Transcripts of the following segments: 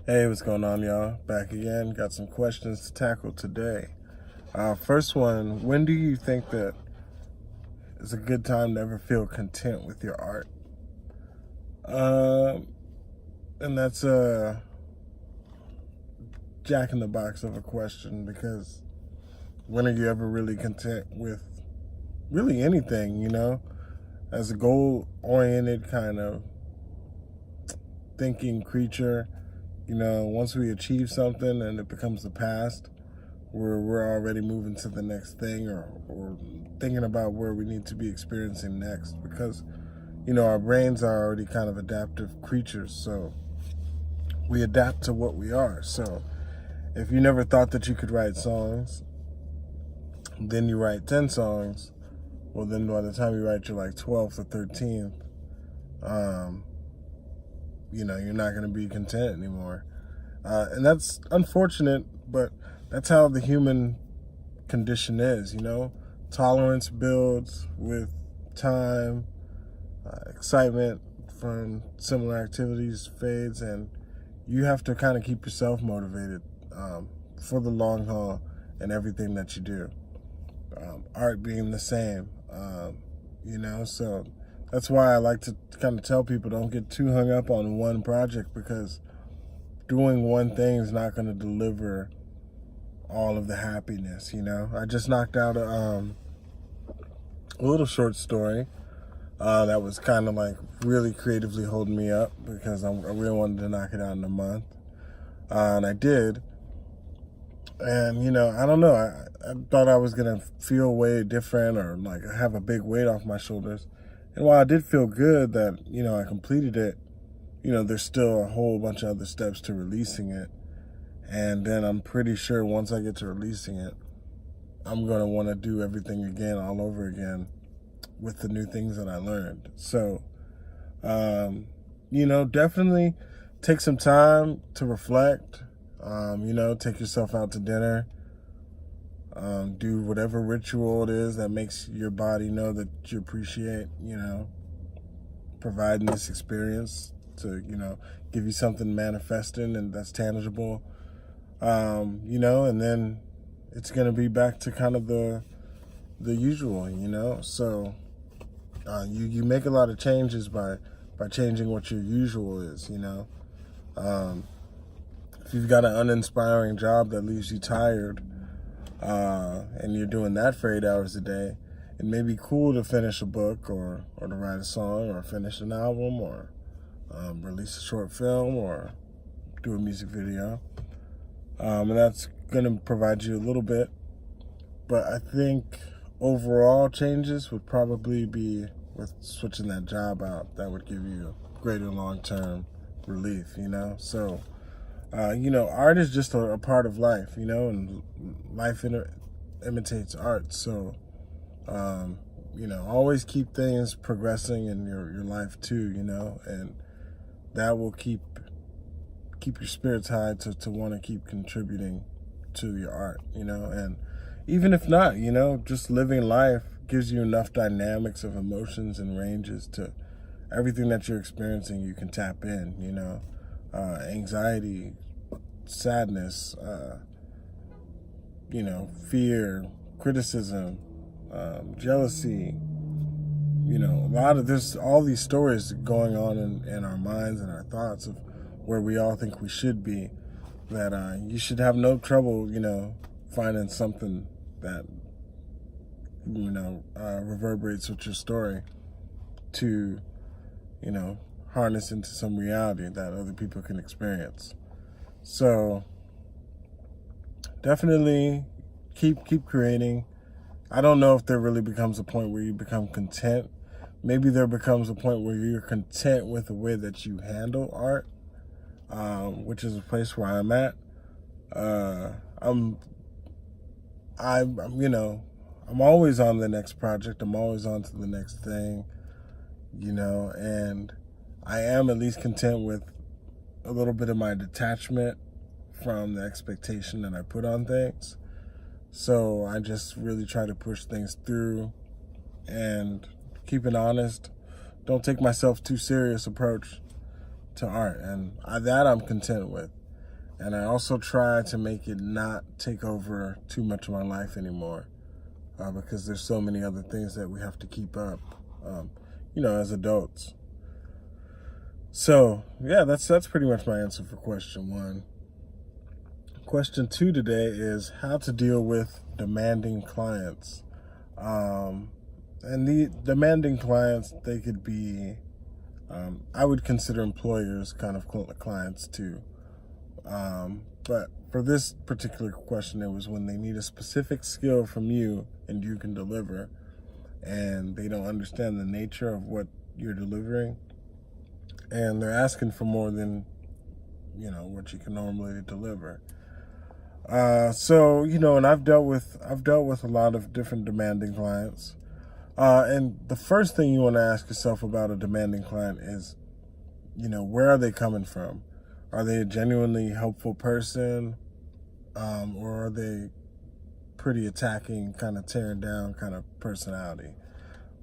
Hey, what's going on, y'all? Back again. Got some questions to tackle today. First one, when do you think that is a good time to ever feel content with your art? Um, and that's a jack in the box of a question because when are you ever really content with really anything, As a goal oriented kind of thinking creature, once we achieve something and it becomes the past, we're already moving to the next thing or thinking about where we need to be experiencing next because our brains are already kind of adaptive creatures, so we adapt to what we are. So if you never thought that you could write songs, then you write 10 songs, well then by the time you write your like 12th or 13th, you're not going to be content anymore. And that's unfortunate, but that's how the human condition is, Tolerance builds with time, excitement from similar activities fades, and you have to kind of keep yourself motivated for the long haul and everything that you do. Art being the same, so that's why I like to kind of tell people don't get too hung up on one project because doing one thing is not going to deliver all of the happiness, I just knocked out a little short story that was kind of like really creatively holding me up because I really wanted to knock it out in a month. And I did. And, I don't know. I thought I was going to feel way different or like have a big weight off my shoulders. And while I did feel good that, I completed it, there's still a whole bunch of other steps to releasing it. And then I'm pretty sure once I get to releasing it, I'm going to want to do everything again, all over again, with the new things that I learned. So, definitely take some time to reflect, take yourself out to dinner, do whatever ritual it is that makes your body know that you appreciate, providing this experience to, give you something manifesting and that's tangible, and then it's going to be back to kind of the usual, so you make a lot of changes by changing what your usual is, if you've got an uninspiring job that leaves you tired and you're doing that for 8 hours a day, it may be cool to finish a book or to write a song or finish an album or release a short film or do a music video, and that's going to provide you a little bit. But I think overall changes would probably be with switching that job out. That would give you greater long-term relief, So, art is just a part of life, and life imitates art. So, always keep things progressing in your life too, and that will keep your spirits high to want to keep contributing to your art, and even if not, just living life gives you enough dynamics of emotions and ranges to everything that you're experiencing. You can tap in, anxiety, sadness, fear, criticism, jealousy, a lot of there's all these stories going on in our minds and our thoughts of where we all think we should be, that you should have no trouble, finding something that, reverberates with your story to, harness into some reality that other people can experience. So definitely keep creating. I don't know if there really becomes a point where you become content. Maybe there becomes a point where you're content with the way that you handle art, which is a place where I'm at. I'm always on the next project. I'm always on to the next thing, and I am at least content with a little bit of my detachment from the expectation that I put on things. So I just really try to push things through and keep it honest. Don't take myself too serious approach to art, and that I'm content with. And I also try to make it not take over too much of my life anymore, because there's so many other things that we have to keep up, as adults. So yeah, that's pretty much my answer for question 1. Question 2 today is how to deal with demanding clients. And the demanding clients, they could be, I would consider employers kind of clients too. But for this particular question, it was when they need a specific skill from you and you can deliver, and they don't understand the nature of what you're delivering, and they're asking for more than, what you can normally deliver. And I've dealt with a lot of different demanding clients. And the first thing you want to ask yourself about a demanding client is, where are they coming from? Are they a genuinely helpful person? Or are they pretty attacking, kind of tearing down kind of personality?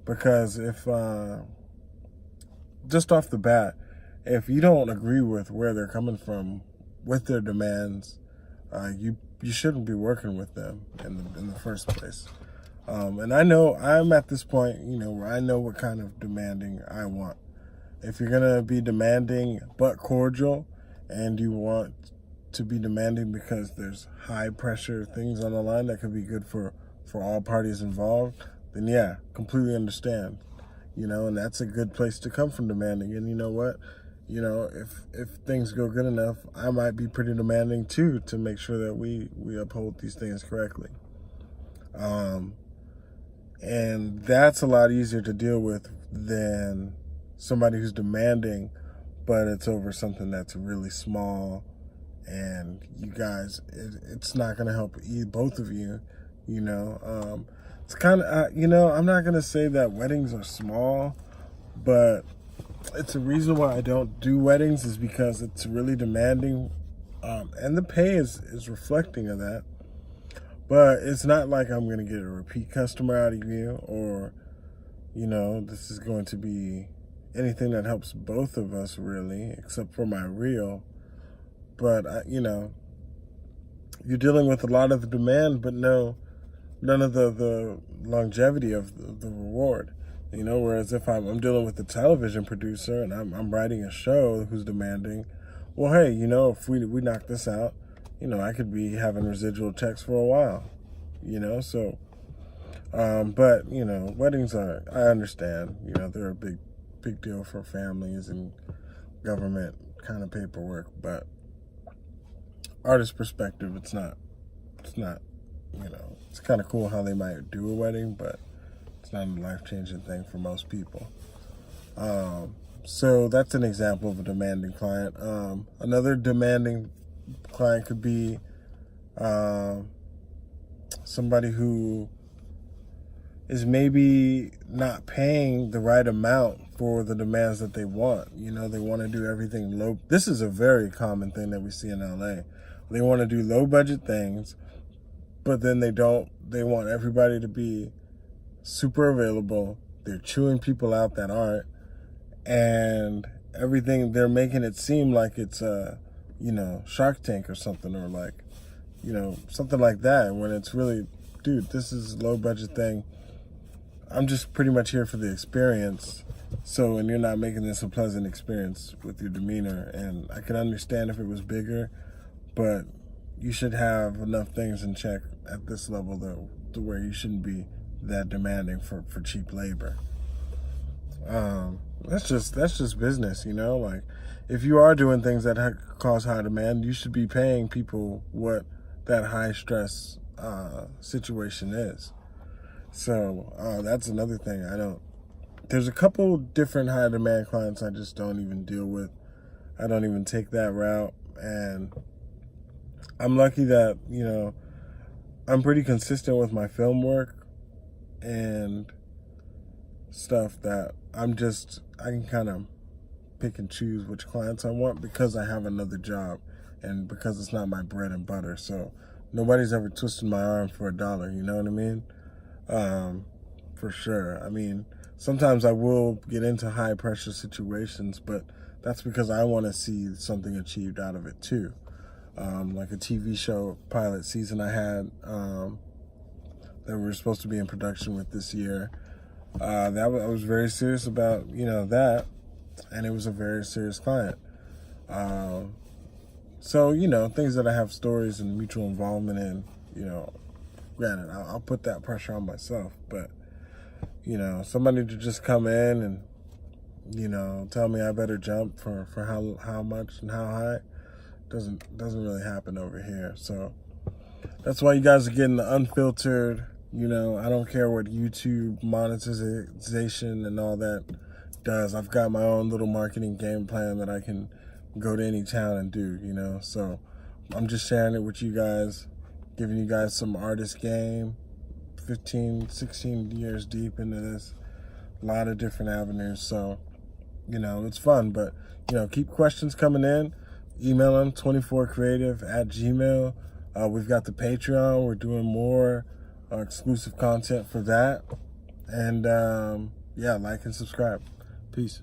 Because if, just off the bat, if you don't agree with where they're coming from with their demands, you shouldn't be working with them in the first place. And I know I'm at this point, where I know what kind of demanding I want. If you're gonna be demanding but cordial, and you want to be demanding because there's high pressure things on the line that could be good for all parties involved, then yeah, completely understand. And that's a good place to come from demanding. And you know what? If things go good enough, I might be pretty demanding too, to make sure that we uphold these things correctly. And that's a lot easier to deal with than somebody who's demanding, but it's over something that's really small, and you guys, it's not going to help both of you. It's kind of, I'm not going to say that weddings are small, but it's a reason why I don't do weddings, is because it's really demanding, and the pay is reflecting of that. But it's not like I'm going to get a repeat customer out of you, or, this is going to be anything that helps both of us really, except for my reel. But, you're dealing with a lot of the demand, but none of the longevity of the reward. Whereas if I'm dealing with a television producer and I'm writing a show who's demanding, well, hey, if we knock this out, I could be having residual checks for a while, so, but, weddings are, I understand, they're a big deal for families and government kind of paperwork, but artist perspective, it's not, it's kind of cool how they might do a wedding, but it's not a life-changing thing for most people. So that's an example of a demanding client. Another demanding client could be somebody who is maybe not paying the right amount for the demands that they want. They want to do everything low. This is a very common thing that we see in LA. They want to do low budget things, but then they want everybody to be super available. They're chewing people out that aren't, and everything, they're making it seem like it's Shark Tank or something, or like, something like that, when it's really, dude, this is a low budget thing. I'm just pretty much here for the experience. So, and you're not making this a pleasant experience with your demeanor. And I can understand if it was bigger, but you should have enough things in check at this level to where you shouldn't be that demanding for cheap labor. That's just business, like, if you are doing things that cause high demand, you should be paying people what that high stress situation is. So that's another thing. There's a couple different high demand clients I just don't even deal with. I don't even take that route, and I'm lucky that, I'm pretty consistent with my film work and stuff, that I can kind of pick and choose which clients I want, because I have another job and because it's not my bread and butter. So nobody's ever twisted my arm for $1, you know what I mean? For sure. I mean, sometimes I will get into high pressure situations, but that's because I want to see something achieved out of it too. like a TV show pilot season I had that we were supposed to be in production with this year. I was very serious about, that, and it was a very serious client. So, things that I have stories and mutual involvement in, granted, I'll put that pressure on myself, but, somebody to just come in and, tell me I better jump for how much and how high doesn't really happen over here. So that's why you guys are getting the unfiltered, I don't care what YouTube monetization and all that does. I've got my own little marketing game plan that I can go to any town and do, so I'm just sharing it with you guys, giving you guys some artist game, 15, 16 years deep into this, a lot of different avenues. So, it's fun, but, keep questions coming in. Email them, 24creative@gmail. We've got the Patreon. We're doing more exclusive content for that. And, like and subscribe. Peace.